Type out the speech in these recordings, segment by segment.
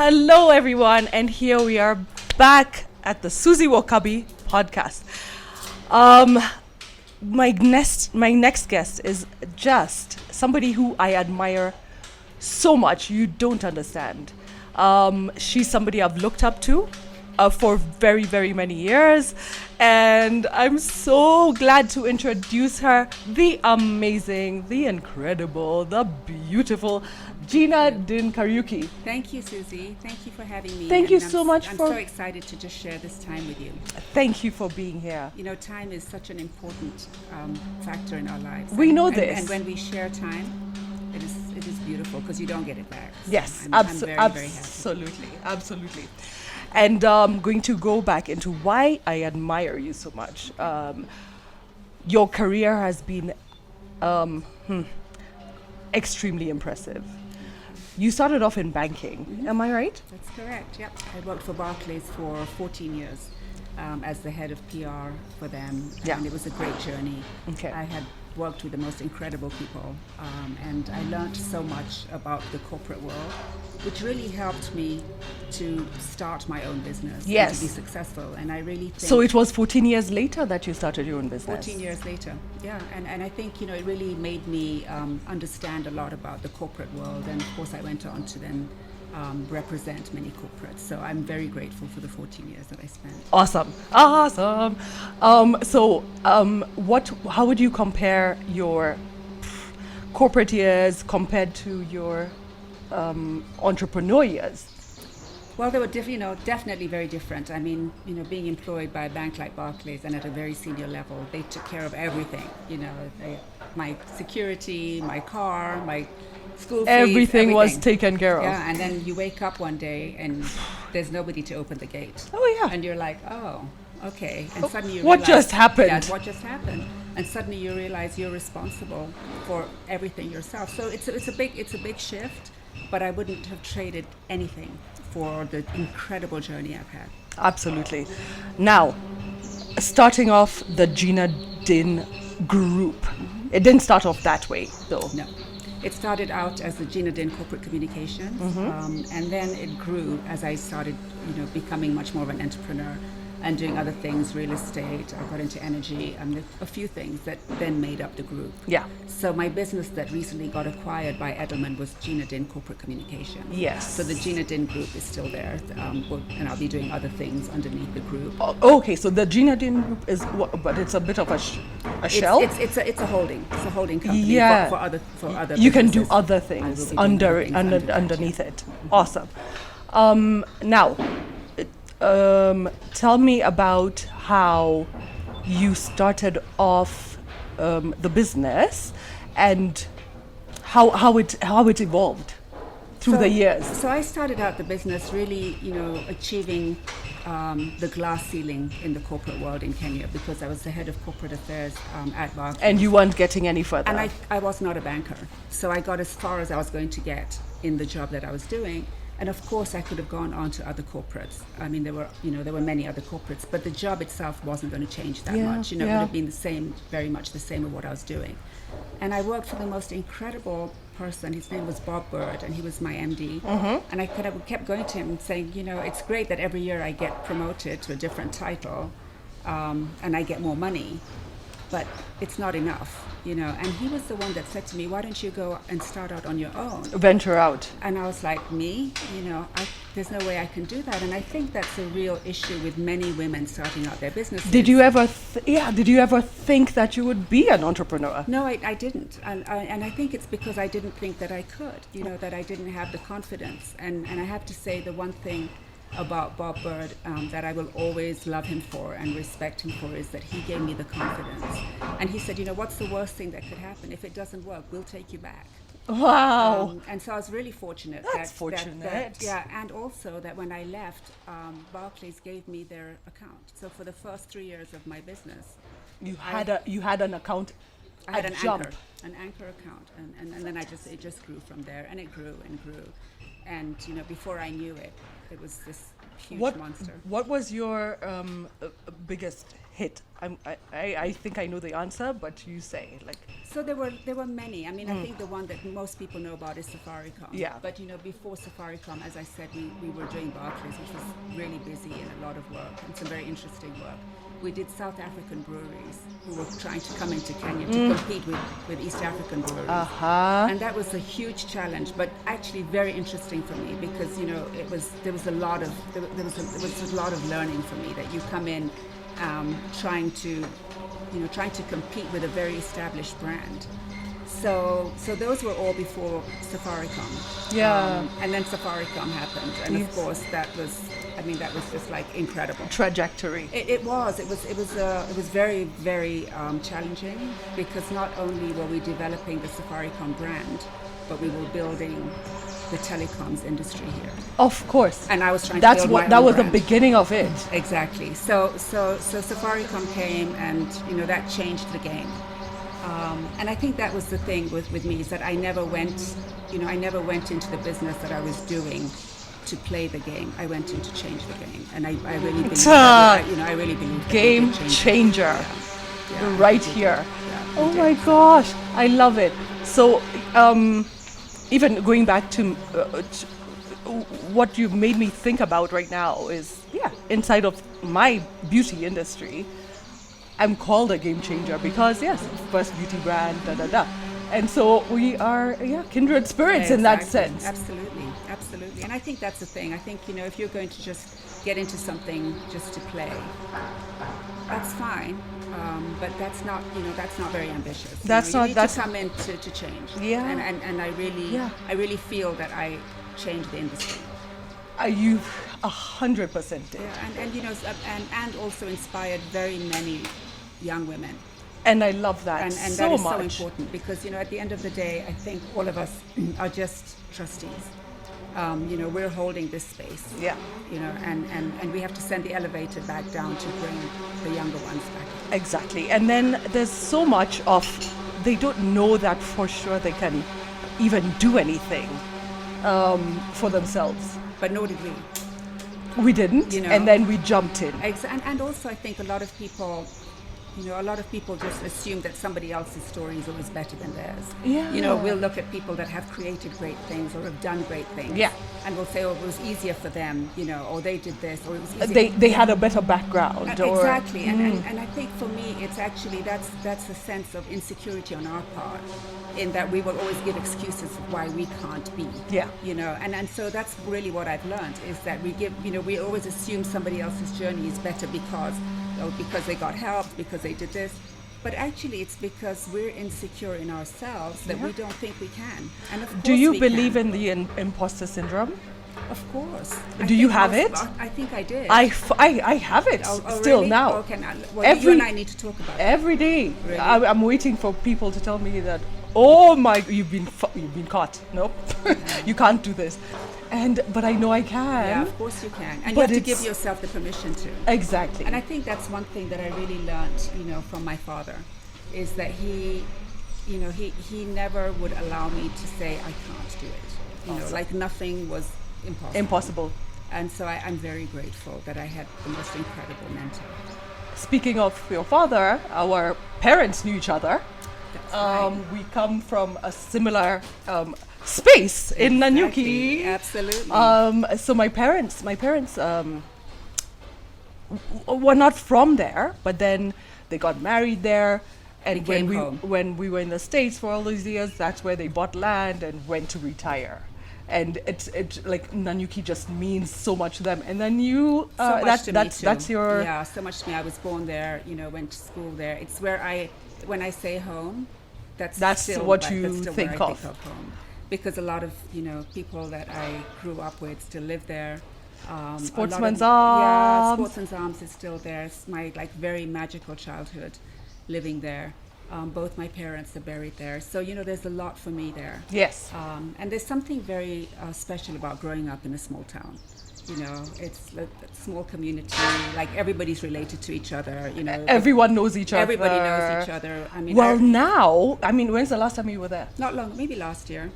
Hello, everyone, and here we are back at the Suzie Wokabi podcast. My next guest is just somebody who I admire so much. You don't understand. She's somebody I've looked up to for very, very many years, and I'm so glad to introduce her, the amazing, the incredible, the beautiful Gina din Kariuki. Thank you, Suzie. Thank you for having me. Thank you so much I'm for... so excited to just share this time with you. Thank you for being here. You know, time is such an important factor in our lives. We know this. And when we share time, it is beautiful because you don't get it back. So Yes, I'm very, very happy. Absolutely. And I'm going to go back into why I admire you so much. Your career has been extremely impressive. You started off in banking, am I right? That's correct, yep. I worked for Barclays for 14 years as the head of PR for them. Yeah. And it was a great journey. Okay. I had worked with the most incredible people, and I learned so much about the corporate world, which really helped me to start my own business Yes. and to be successful. And I really think... So it was 14 years later that you started your own business? 14 years later, yeah. And I think, you know, it really made me understand a lot about the corporate world. And of course, I went on to then represent many corporates. So I'm very grateful for the 14 years that I spent. Awesome. How would you compare your corporate years compared to your entrepreneur years? Well, they were definitely very different. I mean, you know, being employed by a bank like Barclays and at a very senior level, they took care of everything. You know, my security, my car, my school fees, everything was taken care of. Yeah, and then you wake up one day and there's nobody to open the gate. Oh yeah. And you're like, oh, okay. And suddenly you what realize, just happened? Yeah, what just happened? And suddenly you realize you're responsible for everything yourself. So it's a big shift, but I wouldn't have traded anything for the incredible journey I've had. Absolutely. Now, starting off the Gina din group, it didn't start off that way, though. No. It started out as the Gina din Corporate Communications, and then it grew as I started, you know, becoming much more of an entrepreneur and doing other things, real estate. I got into energy, a few things that then made up the group. Yeah. So my business that recently got acquired by Edelman was Gina din Corporate Communications. Yes. So the Gina din group is still there, and I'll be doing other things underneath the group. Okay, so the Gina din group is, but it's a bit of a shell. It's a holding. It's a holding company Yeah. for other. You can do businesses. other I things will be doing other things under that, underneath yeah. it. Awesome. Now, tell me about how you started off the business and how it evolved through the years. So I started out the business really, you know, achieving the glass ceiling in the corporate world in Kenya because I was the head of corporate affairs at Barclays. And you weren't getting any further. And I was not a banker. So I got as far as I was going to get in the job that I was doing. And of course, I could have gone on to other corporates. I mean, there were many other corporates, but the job itself wasn't going to change that much. You know, it would have been the same, very much the same of what I was doing. And I worked for the most incredible person. His name was Bob Bird, and he was my MD. And I kept going to him and saying, you know, it's great that every year I get promoted to a different title, and I get more money, but it's not enough. You know, and he was the one that said to me, why don't you go and start out on your own? Venture out. And I was like, me? You know, there's no way I can do that. And I think that's a real issue with many women starting out their businesses. Did you ever think that you would be an entrepreneur? No, I didn't. And I think it's because I didn't think that I could, you know, that I didn't have the confidence. And I have to say the one thing about Bob Bird that I will always love him for and respect him for is that he gave me the confidence. And he said, you know, what's the worst thing that could happen? If it doesn't work, we'll take you back. Wow. And so I was really fortunate. That's fortunate. Yeah, and also that when I left, Barclays gave me their account. So for the first 3 years of my business, you had an account. I had an Jump. anchor account, and then it just grew from there, and it grew and grew, and you know, before I knew it, it was this huge monster. What was your biggest hit? I think I know the answer, but you say, like. So there were many. I mean, I think the one that most people know about is Safaricom. Yeah. But before Safaricom, as I said, we were doing Barclays, which was really busy and a lot of work and some very interesting work. We did South African breweries who were trying to come into Kenya to compete with East African breweries. And that was a huge challenge, but actually very interesting for me because there was a lot of learning for me that you come in trying to compete with a very established brand. So those were all before Safaricom. Yeah. And then Safaricom happened, and of course that was just like incredible Trajectory. It was very, very challenging because not only were we developing the Safaricom brand, but we were building the telecoms industry here. Of course. And I was trying That's to build what my own was brand. the beginning of it. Exactly. So Safaricom came, and that changed the game. And I think that was the thing with me, is that I never went into the business that I was doing to play the game. I went in to change the game, and I really believe I really believe that Game we did change changer. Yeah, Right here. Yeah, Oh we my did. gosh, I love it. So, even going back to what you made me think about right now is, inside of my beauty industry, I'm called a game changer because, first beauty brand, And so we are, kindred spirits in that Exactly. sense. Absolutely. And I think that's the thing. I think, if you're going to just get into something just to play, that's fine. But that's not very ambitious. That's you not- need that's- to come in to change. Yeah. And I really feel that I changed the industry. You 100% did. And also inspired very many young women. And I love that And so that is much. so important because, at the end of the day, I think all of us are just trustees. We're holding this space. Yeah. And we have to send the elevator back down to bring the younger ones back. Exactly. And then there's so much of, they don't know that for sure they can even do anything for themselves. But nor did we. We didn't, and then we jumped in. And also I think a lot of people just assume that somebody else's story is always better than theirs. Yeah. We'll look at people that have created great things or have done great things. Yeah. And we'll say, oh, it was easier for them, or they did this, or it was easier. They had a better background. Exactly. And I think for me, it's actually, that's a sense of insecurity on our part, in that we will always give excuses of why we can't be. Yeah. And so that's really what I've learned, is that we always assume somebody else's journey is better because they got help, because they did this. But actually, it's because we're insecure in ourselves that we don't think we can. And of course, Do you we believe can. in the imposter syndrome? Of course. Do you have it? I think I did. I have it still really? now. Okay, you and I need to talk about it. Every day. Really? I'm waiting for people to tell me that, oh my, you've been caught. Nope, you can't do this. But I know I can. Yeah, of course you can. And But you have to it's- give yourself the permission to. Exactly. And I think that's one thing that I really learned, from my father, is that he never would allow me to say I can't do it. Awesome. Like nothing was impossible. Impossible. And so I'm very grateful that I had the most incredible mentor. Speaking of your father, our parents knew each other. That's right. We come from a similar space in Nanuki. Absolutely. So my parents were not from there, but then they got married there. And They came home. when we were in the States for all these years, that's where they bought land and went to retire. And it's like Nanuki just means so much to them. And then you, So much to me too. that's your so much to me. I was born there, went to school there. It's where when I say home, that's still what that's you still think where I of. think of home. Because a lot of people that I grew up with still live there. Sportsman's Yeah, Arms. Sportsman's Arms is still there. It's my very magical childhood living there. Both my parents are buried there. So, there's a lot for me there. Yes. And there's something very special about growing up in a small town. It's like a small community, like everybody's related to each other, Everyone knows each other. Everybody knows each other. I mean, Well, now, when's the last time you were there? not long, maybe last year.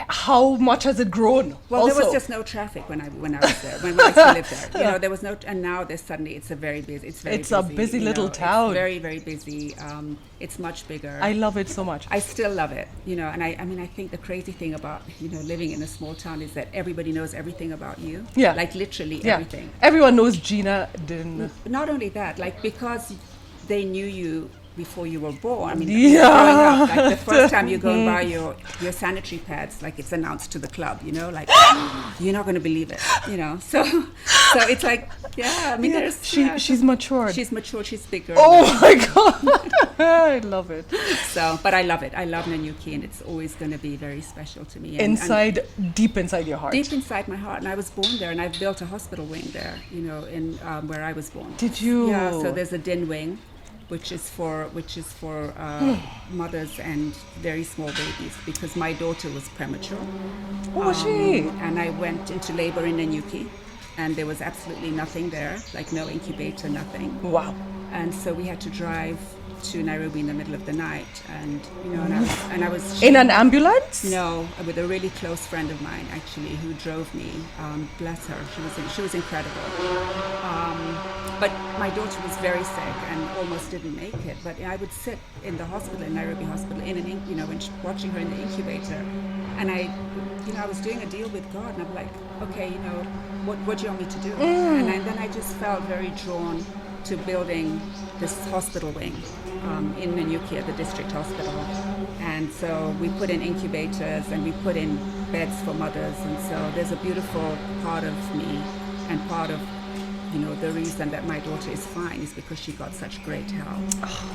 how much has it grown? Well, also? there was just no traffic when I was there. When I still lived there, you know, there was no. And now there's suddenly it's a very busy. It's a busy you little know, town. It's very very busy. It's much bigger. I love it so much. I still love it, you know, and I mean, I think the crazy thing about, you know, living in a small town is that everybody knows everything about you. Yeah. Like literally Yeah. everything. Everyone knows Gina didn't. Not only that, like because they knew you before you were born. I mean, Yeah. growing up, like the first time you go and buy your sanitary pads, like it's announced to the club, you know, like you're not going to believe it, you know. So it's like, yeah, I mean, Yeah. there's She's matured. She's mature, she's bigger. Oh my god. I love it. So, but I love it. I love Nanuki, and it's always going to be very special to me. And Deep inside your heart. deep inside my heart, and I was born there, and I've built a hospital wing there, you know, in where I was born. Did you? Yeah. So there's a DIN wing, which is for mothers and very small babies, because my daughter was premature. Oh, was she? And I went into labor in Nanuki, and there was absolutely nothing there, like no incubator, nothing. Wow. And so we had to drive to Nairobi in the middle of the night, and you know, and I was In an ambulance? no, with a really close friend of mine actually who drove me. Bless her, she was incredible. But my daughter was very sick and almost didn't make it. But I would sit in the hospital, in Nairobi Hospital, watching her in the incubator, and I was doing a deal with God, and I'm like, okay, you know, what do you want me to do? And then I just felt very drawn to building this hospital wing in Nanuki at the district hospital. And so we put in incubators and we put in beds for mothers. And so there's a beautiful part of me, and part of, you know, the reason that my daughter is fine is because she got such great help.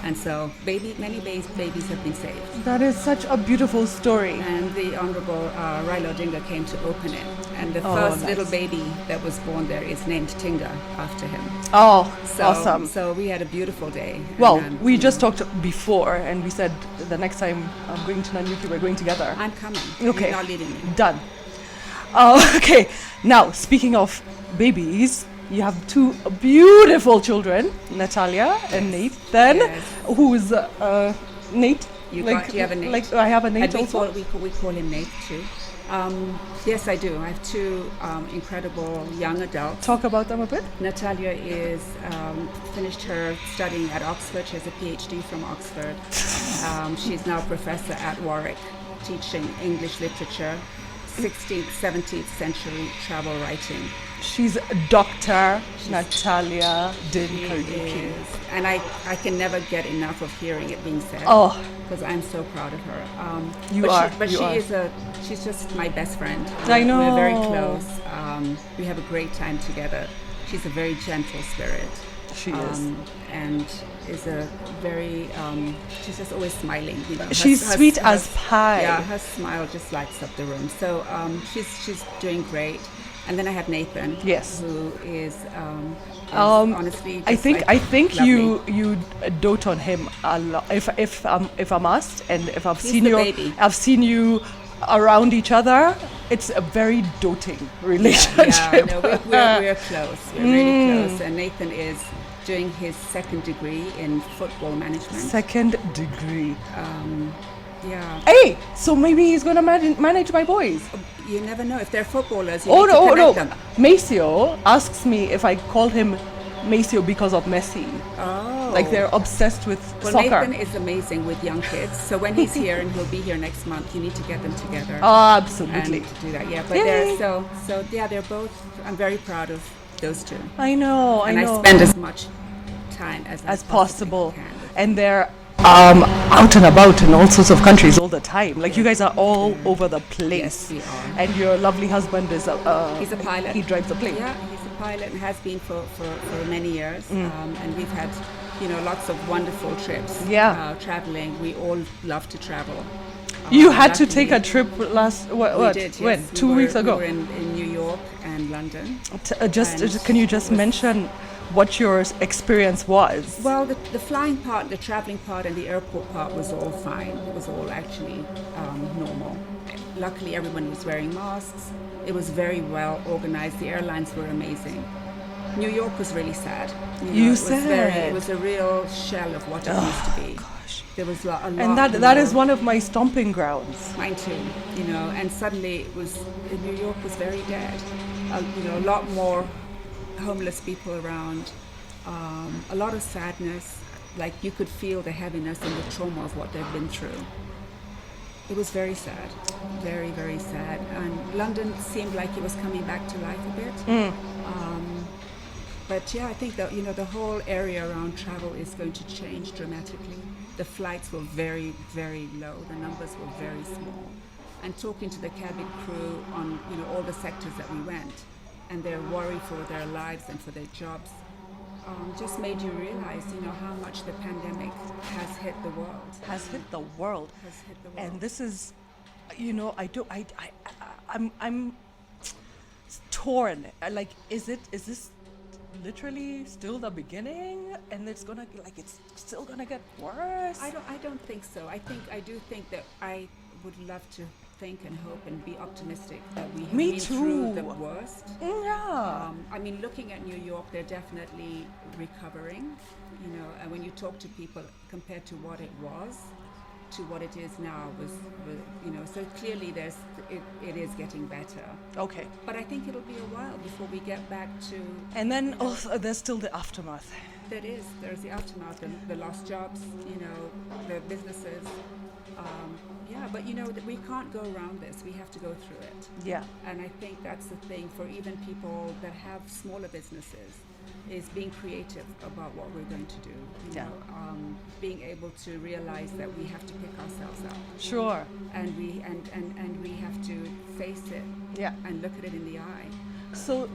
And so many babies have been saved. That is such a beautiful story. And the Honorable Raila Odinga came to open it. And the first nice. little baby that was born there is named Tinga after him. Oh, So, awesome. So we had a beautiful day. Well, And, we you just know, talked before, and we said the next time I'm going to Nanuki, we're going together. I'm coming. Okay. You're not leaving me. Done. Okay. Now, speaking of babies, you have two beautiful children, Natalia and Nate. Then, Yes. who's Nate? Do you have a Nate? Like I have a Nate And also. we call him Nate too. Yes, I do. I have two incredible young adults. Talk about them a bit. Natalia is finished her studying at Oxford. She has a PhD from Oxford. She's now a professor at Warwick, teaching English literature, 16th, 17th century travel writing. She's Dr. Natalia She Kariuki. is, and I can never get enough of hearing it being said. Oh, Because I'm so proud of her. You but are, She, but you she are. she's just my best friend. I know. We're very close. We have a great time together. She's a very gentle spirit. She is. And is a very, she's just always smiling. You know. She's sweet as pie. Yeah, her smile just lights up the room. So she's doing great. And then I have Nathan. Yes. Who is honestly. I think lovely. you dote on him a lot. If I must, and if I've He's seen the you, baby. I've seen you around each other. It's a very doting relationship. Yeah, no, we're close. We're really close. And Nathan is doing his second degree in football management. Second degree. Yeah. Hey, so maybe he's gonna manage my boys. You never know if they're footballers. You Oh need no, to oh no. connect them. Maceo asks me if I call him Maceo because of Messi. Oh. Like they're obsessed with Well, soccer. Nathan is amazing with young kids. So when he's here, and he'll be here next month, you need to get them together. Oh, absolutely. And to do that, yeah. But Yay. they're so yeah. They're both. I'm very proud of those two. I know. And I know. I spend as much time as I possible. possibly can with And they're out and about in all sorts of countries all the time. Like you guys are all over the place. Yes, we are. And your lovely husband is He's a pilot. He drives a plane. Yeah, he's a pilot and has been for many years. And we've had, lots of wonderful trips. Yeah. Traveling. We all love to travel. You had to take a luckily, trip last We what? did, When? yes. 2 weeks ago. We were in New York and London. Can you just mention what your experience was? Well, the flying part, the traveling part, and the airport part was all fine. It was all actually normal. Luckily, everyone was wearing masks. It was very well organized. The airlines were amazing. New York was really sad. You it was said. it was a real shell of what it used to be. Gosh. There was a lot. And that is one of my stomping grounds. Mine too. And suddenly New York was very dead. A lot more homeless people around. A lot of sadness. Like you could feel the heaviness and the trauma of what they've been through. It was very sad, very, very sad. And London seemed like it was coming back to life a bit. But yeah, I think that the whole area around travel is going to change dramatically. The flights were very, very low. The numbers were very small. And talking to the cabin crew on all the sectors that we went, and their worry for their lives and for their jobs, just made you realize how much the pandemic has hit the world. Has hit the world. Has hit the world. And this is, I'm torn. Like, is this literally still the beginning, and it's still gonna get worse? I don't think so. I do think that I would love to think and hope and be optimistic that we have been through the worst. Yeah. Looking at New York, they're definitely recovering. And when you talk to people compared to what it was to what it is now, so clearly it is getting better. Okay. But I think it'll be a while before we get back to. And then also there's still the aftermath. There's the aftermath, the lost jobs, the businesses. But we can't go around this. We have to go through it. Yeah. And I think that's the thing for even people that have smaller businesses, is being creative about what we're going to do. Being able to realize that we have to pick ourselves up. Sure. And we have to face it. Yeah. And look at it in the eye. So,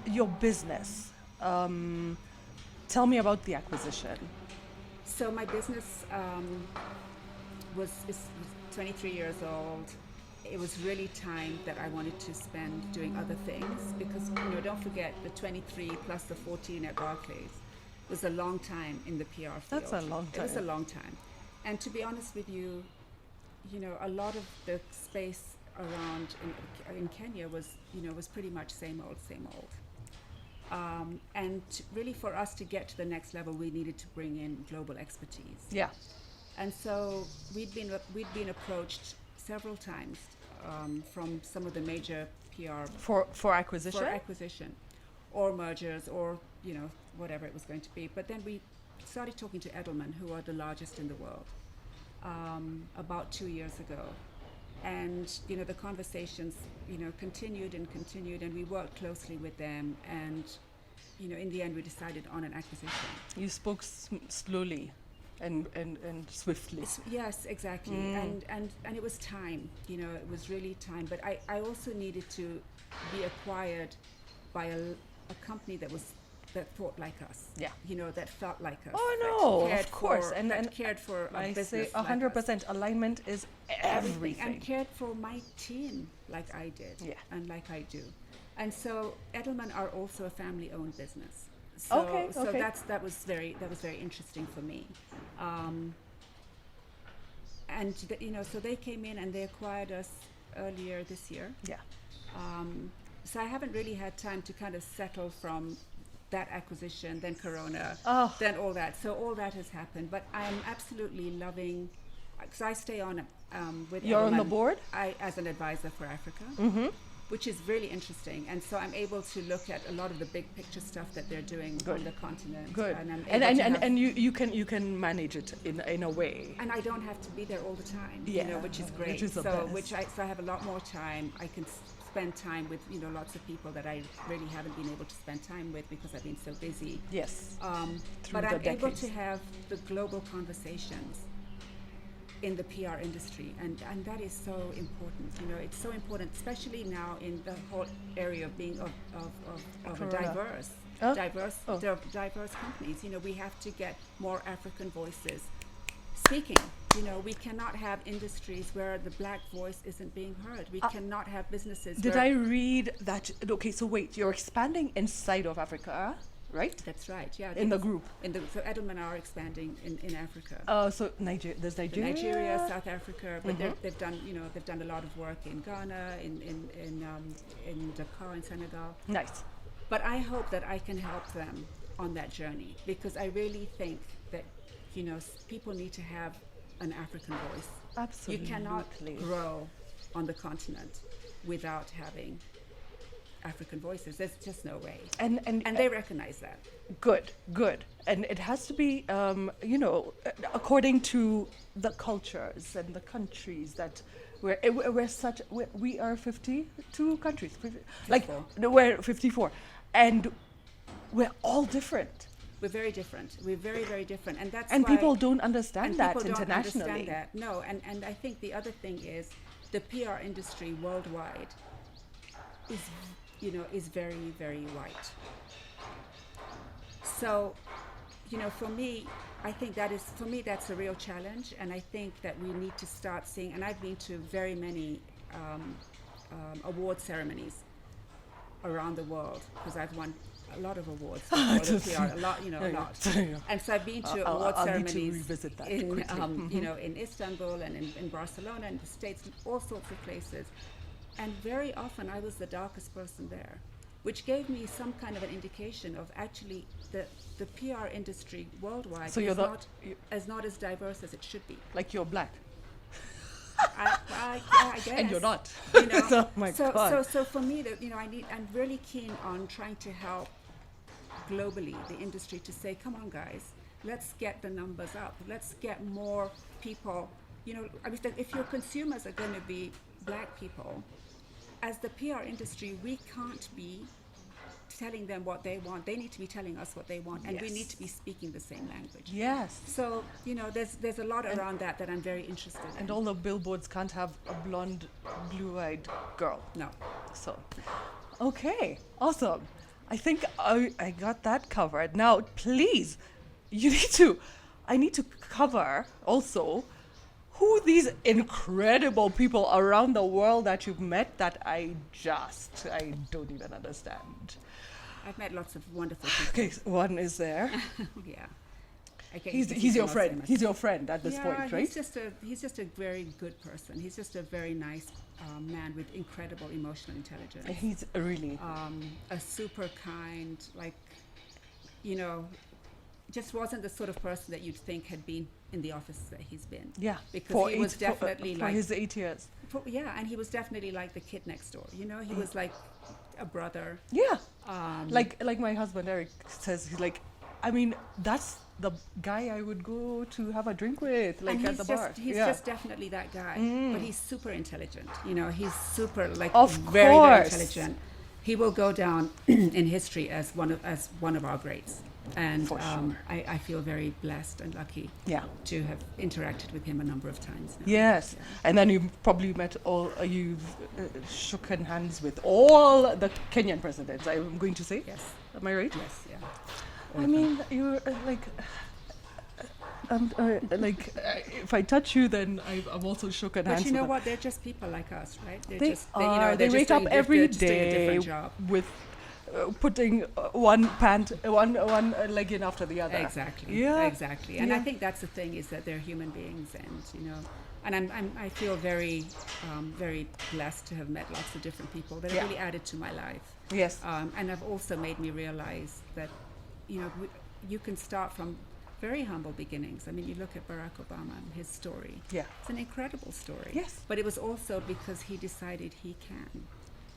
your business. Tell me about the acquisition. So my business is 23 years old. It was really time that I wanted to spend doing other things, because don't forget, the 23 plus the 14 at Barclays was a long time in the PR field. That's a long time. It was a long time. And to be honest with you, a lot of the space around in Kenya was pretty much same old. And really, for us to get to the next level, we needed to bring in global expertise. Yeah. And so we'd been approached several times from some of the major PR for acquisition. For acquisition, or mergers, or whatever it was going to be. But then we started talking to Edelman, who are the largest in the world, about 2 years ago. And the conversations continued, and we worked closely with them, and in the end we decided on an acquisition. You spoke slowly and swiftly. Yes, exactly. And it was time. It was really time. But I also needed to be acquired by a company that thought like us. Yeah. That felt like us. Oh no, of course. And cared for a I business. say 100%. Alignment is everything. And cared for my team like I did. Yeah. And like I do. And so Edelman are also a family-owned business. So, okay. So that was very interesting for me. And so they came in and they acquired us earlier this year. Yeah. So I haven't really had time to kind of settle from that acquisition, then Corona, then all that. So all that has happened, but I'm absolutely loving, because I stay on with You're Edelman, on the board? as an advisor for Africa, which is really interesting. And so I'm able to look at a lot of the big picture stuff that they're doing on the continent. Good. And you can manage it in a way. And I don't have to be there all the time, which is great. Which is the best. So I have a lot more time. I can spend time with lots of people that I really haven't been able to spend time with because I've been so busy. Yes. But I'm able to have the global conversations in the PR industry, and that is so important. It's so important, especially now in the whole area of being of a diverse companies. We have to get more African voices speaking. We cannot have industries where the black voice isn't being heard. We cannot have businesses. Did I read that? Okay, so wait, you're expanding inside of Africa? right? That's right. Yeah. In the group. So Edelman are expanding in Africa. So there's Nigeria. Nigeria, South Africa, but they've done a lot of work in Ghana, in Dakar, in Senegal. Nice. But I hope that I can help them on that journey, because I really think that people need to have an African voice. Absolutely. You cannot grow on the continent without having African voices. There's just no way. And they recognize that. Good. And it has to be, according to the cultures and the countries that we are 52 countries. We're 54. And we're all different. We're very different. We're very, very different. And that's and why people don't understand that people internationally. Don't understand that. No, and I think the other thing is the PR industry worldwide is very, very white. So, for me, I think that's a real challenge, and I think that we need to start seeing, and I've been to very many award ceremonies around the world, because I've won a lot of awards for PR, a lot. And so I've been to award ceremonies need to revisit that in Istanbul and in Barcelona and the States, and all sorts of places. And very often I was the darkest person there, which gave me some kind of an indication of actually the PR industry worldwide is not as diverse as it should be. Like you're black. I guess. And you're not. Oh my God. So for me, I'm really keen on trying to help globally the industry to say, come on, guys, let's get the numbers up. Let's get more people. If your consumers are going to be black people, as the PR industry, we can't be telling them what they want. They need to be telling us what they want, and we need to be speaking the same language. Yes. So there's a lot around that I'm very interested in. And all the billboards can't have a blonde, blue-eyed girl. No. So, okay, awesome. I think I got that covered. Now, please, I need to cover also who these incredible people around the world that you've met that I don't even understand. I've met lots of wonderful people. Okay, one is there. Yeah. Okay, he's your friend. He's your friend at this point, right? He's just a very good person. He's just a very nice man with incredible emotional intelligence. He's really a super kind, just wasn't the sort of person that you'd think had been in the office that he's been. Yeah, because he was definitely for his 8 years. And he was definitely like the kid next door. He was like a brother. Yeah, like my husband Eric says, he's like, that's the guy I would go to have a drink with, at the bar. He's just definitely that guy. But he's super intelligent. He's super very, very intelligent. He will go down in history as one of our greats. And sure. I feel very blessed and lucky to have interacted with him a number of times now. Yes, and then you probably met you've shaken hands with all the Kenyan presidents, I'm going to say. Yes. Am I right? Yes, yeah. You're if I touch you, then I'm also shaken hands. But you know what? They're just people like us, right? They wake up every day with putting one leg in after the other. Exactly. Yeah. Exactly. And I think that's the thing, is that they're human beings, and I feel very, very blessed to have met lots of different people that have really added to my life. Yes. And have also made me realize that, you can start from very humble beginnings. You look at Barack Obama and his story. Yeah. It's an incredible story. Yes. But it was also because he decided he can.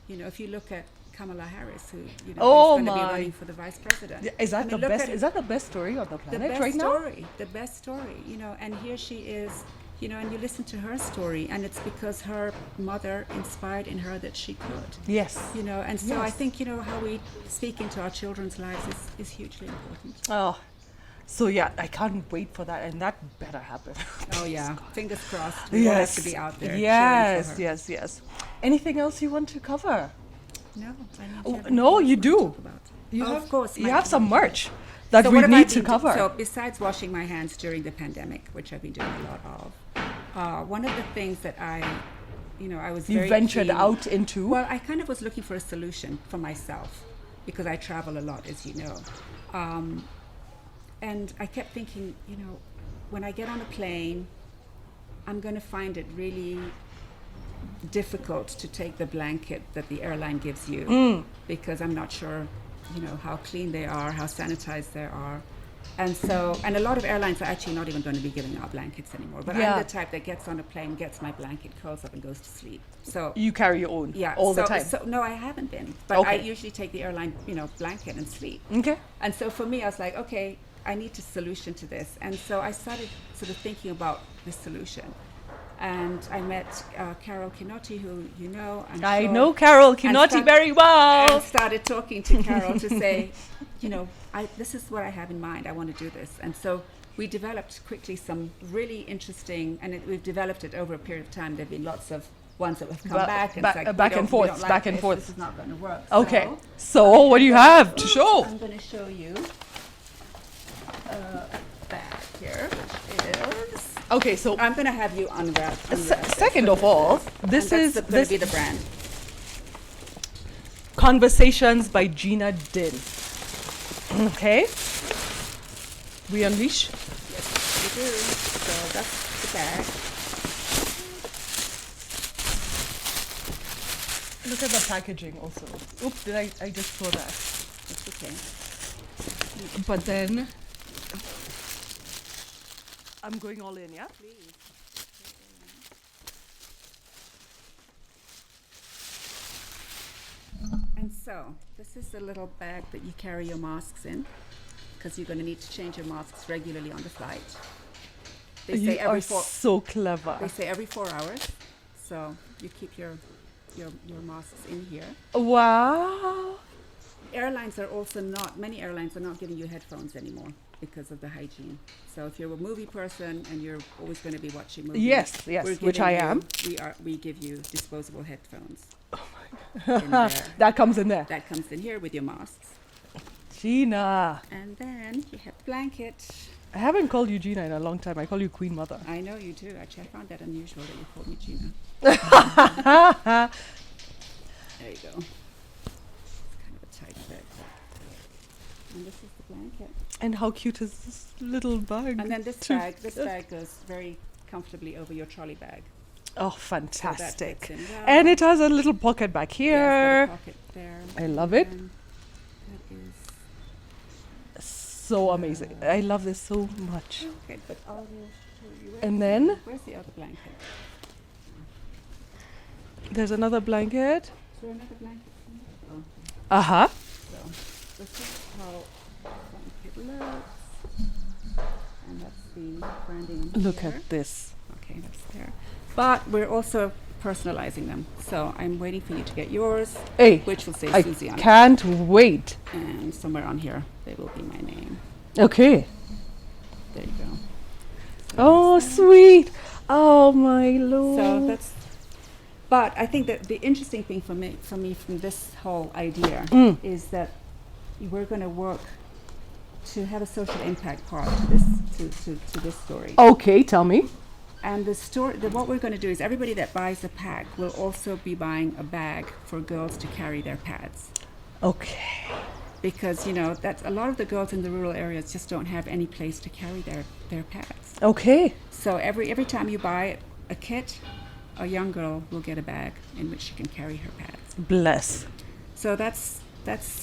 If you look at Kamala Harris, who is going to be running for the vice president. Yeah, is that the best? Is that the best story on the planet right now? The best story. And here she is. And you listen to her story, and it's because her mother inspired in her that she could. Yes. And so I think how we speak into our children's lives is hugely important. Oh. So I can't wait for that, and that better happen. Oh yeah, fingers crossed. We all have to be out there. Yes. Anything else you want to cover? No, you do. Of course. You have some merch that we need to cover. So besides washing my hands during the pandemic, which I've been doing a lot of, one of the things that I was very ventured keen, out into. Well, I kind of was looking for a solution for myself, because I travel a lot, as you know. And I kept thinking, you know, when I get on a plane, I'm going to find it really difficult to take the blanket that the airline gives you because I'm not sure, you know, how clean they are, how sanitized they are. And so, and a lot of airlines are actually not even going to be giving out blankets anymore. But I'm the type that gets on a plane, gets my blanket, curls up, and goes to sleep. So You carry your own all the time? So, no, I haven't been. But I usually take the airline, you know, blanket and sleep. Okay. And so for me, I was like, okay, I need a solution to this. And so I started sort of thinking about this solution. And I met Carol Kinotti, who you know. I know Carol Kinotti very well. And started talking to Carol to say, you know, this is what I have in mind. I want to do this. And so we developed quickly some really interesting, and we've developed it over a period of time. There have been lots of ones that have come back. And back and forth, back and forth. This is not going to work. Okay. So what do you have to show? I'm going to show you a bag here, which is... Okay, so I'm going to have you unwrap. Second of all, this is going to be the brand. Conversations by Gina Din. Okay. We unleash. Yes, we do. So that's the bag. Look at the packaging also. Oops, did I just saw that. That's okay. But then I'm going all in, yeah? Please. And so, this is the little bag that you carry your masks in, because you're going to need to change your masks regularly on the flight. They say You are so clever. They say every 4 hours, so you keep your masks in here. Wow. Many airlines are not giving you headphones anymore because of the hygiene. So if you're a movie person and you're always going to be watching movies, Yes, which I am. We give you disposable headphones. Oh my God. That comes in there. That comes in here with your masks. Gina. And then you have the blanket. I haven't called you Gina in a long time. I call you Queen Mother. I know you do. Actually, I found that unusual that you called me Gina. There you go. It's kind of a tight fit. And this is the blanket. And how cute is this little bag? And then this bag goes very comfortably over your trolley bag. Oh, So fantastic. that fits in well. And it has a little pocket back Yeah, here. it's got a pocket there. I love it. And that is So amazing. I love this so much. okay, but I will show you. And then Where's the other blanket? there's another blanket. Is there another blanket? Oh, Uh-huh. so this is how the blanket looks. And that's the branding on Look here. at this. Okay, that's there. But we're also personalizing them. So I'm waiting for you to get yours, Hey, which will say I Suzie on it. can't wait. And somewhere on here, there will be my name. Okay. There you go. So Oh, there's that. sweet. Oh, my Lord. So that's. But I think that the interesting thing for me from this whole idea is that we're going to work to have a social impact part to this to this story. Okay, tell me. And what we're going to do is everybody that buys a pack will also be buying a bag for girls to carry their pads. Okay. Because, you know, that's a lot of the girls in the rural areas just don't have any place to carry their pads. Okay. So every time you buy a kit, a young girl will get a bag in which she can carry her pads. Bless. So that's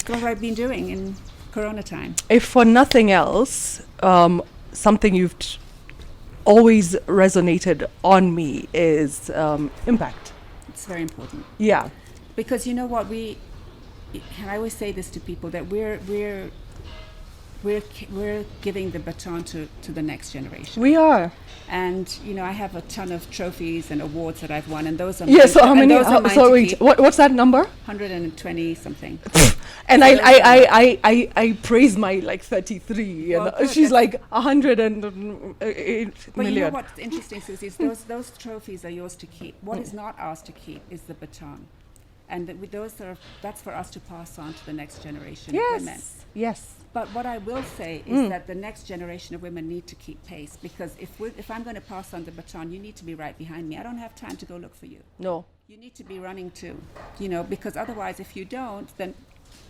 what I've been doing in Corona time. If for nothing else, something you've always resonated on me is impact. It's very important. Yeah. Because you know what, and I always say this to people, that we're giving the baton to the next generation. We are. And you know, I have a ton of trophies and awards that I've won, and those are Yeah, so how many? Those are mine So to wait, keep. what's that number? 120 something. And So I praise my like 33, Well, and good, she's that's- like 108 But you know million. what's interesting, Susie, is those trophies are yours to keep. What is not ours to keep is the baton, and that's for us to pass on to the next generation of women. Yes. Yes. But what I will say is that the next generation of women need to keep pace, because if I'm going to pass on the baton, you need to be right behind me. I don't have time to go look for you. No. You need to be running too, you know, because otherwise, if you don't, then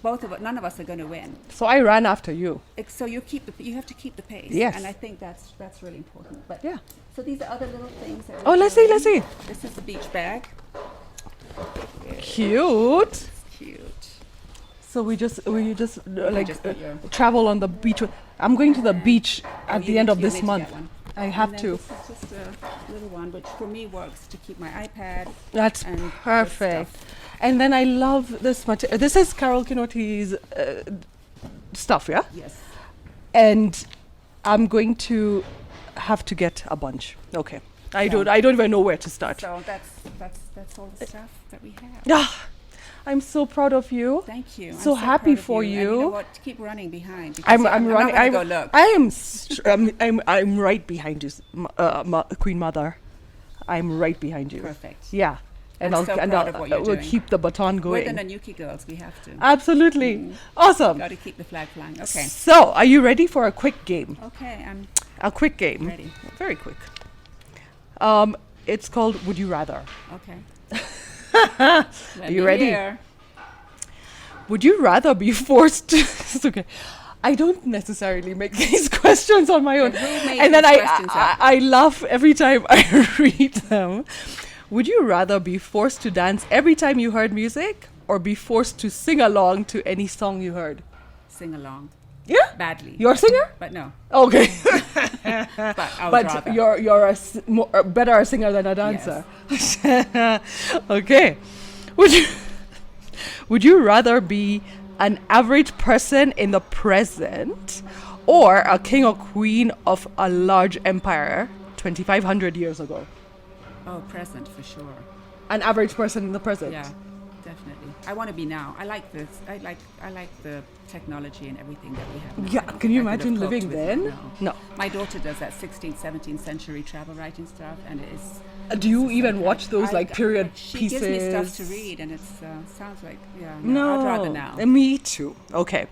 none of us are going to win. So I ran after you. So you have to keep the pace. Yes. And I think that's really important. But Yeah. So these are other little things. That Oh, let's see. This is the beach bag. Cute. It's cute. So we just just put your- travel on the beach. I'm going to the beach at the end of this you need to month. get one. I have And to. then this is just a little one, which for me works to keep my iPad. That's and good perfect. stuff. And then I love this much. This is Carol Kinoti's stuff, yeah? Yes. And I'm going to have to get a bunch. Okay. I don't even know where to start. So that's all the stuff that we have. Ah, I'm so proud of you. Thank you. So I'm happy proud of for And you. you know what? Keep running behind. because I'm not running. gonna go look. I'm right behind you, Queen Mother. I'm right behind you. Perfect. Yeah. And I'm so proud of what you're we'll doing. keep the baton We're going. the Nanuki girls. We have to. Absolutely. Awesome. Got to keep the flag flying. Okay. So, are you ready for a quick game? Okay. I'm A quick game. ready. Very quick. It's called Would You Rather. Okay. Are you ready? Would you rather be forced to... It's okay. I don't necessarily make these questions on my own. And who made And then these questions up? I laugh every time I read them. Would you rather be forced to dance every time you heard music or be forced to sing along to any song you heard? Sing along. Yeah? Badly. You're a singer? But no. Okay. But I would But rather. you're better a singer than a dancer. Okay. Would you rather be an average person in the present or a king or queen of a large empire 2,500 years ago? Oh, present for sure. An average person in the present. Yeah, definitely. I want to be now. I like this. I like the technology and everything that we have now. Yeah, I don't can you think I could imagine have living coped with it, then? No. My daughter does that 16th, 17th century travel writing stuff, and it is. Do you it's even like watch those like period she pieces? gives me stuff to read, and it sounds like no. I'd rather now. Me too. Okay.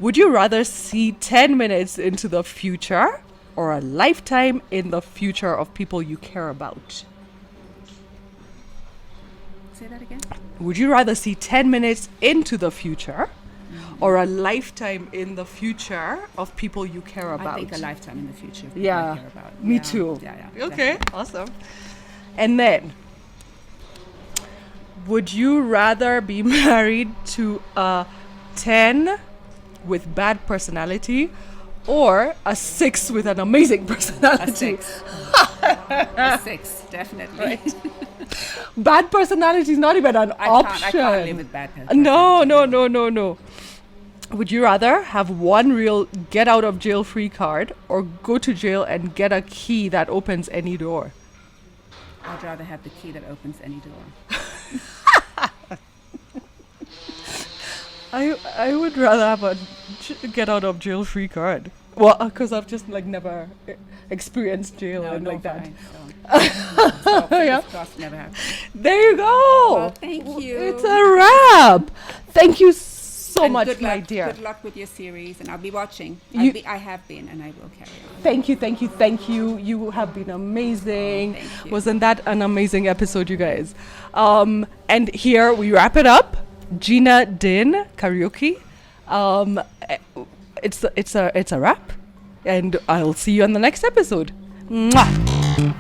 Would you rather see 10 minutes into the future or a lifetime in the future of people you care about? Say that again. Would you rather see 10 minutes into the future or a lifetime in the future of people you care about? I think a lifetime in the future. of people Yeah, I care about. me Yeah, too. Yeah. Okay, definitely. awesome. And then, would you rather be married to a 10 with bad personality or a 6 with an amazing personality? A 6. A 6, definitely. Bad personality is not even an option. I can't live with bad personality. No. Would you rather have one real get out of jail free card or go to jail and get a key that opens any door? I'd rather have the key that opens any door. I would rather have a get out of jail free card. Well, because I've just like never experienced jail and like that. So Yeah. crossed, never happened. There you go. Well, thank you. It's a wrap. Thank you so And much, good my luck, dear. Good luck with your series, and I'll be watching. I have been, and I will carry on. Thank you. You have been amazing. Thank you. Wasn't that an amazing episode, you guys? And here we wrap it up. Gina, Din, Kariuki. It's a wrap, and I'll see you on the next episode. Mwah.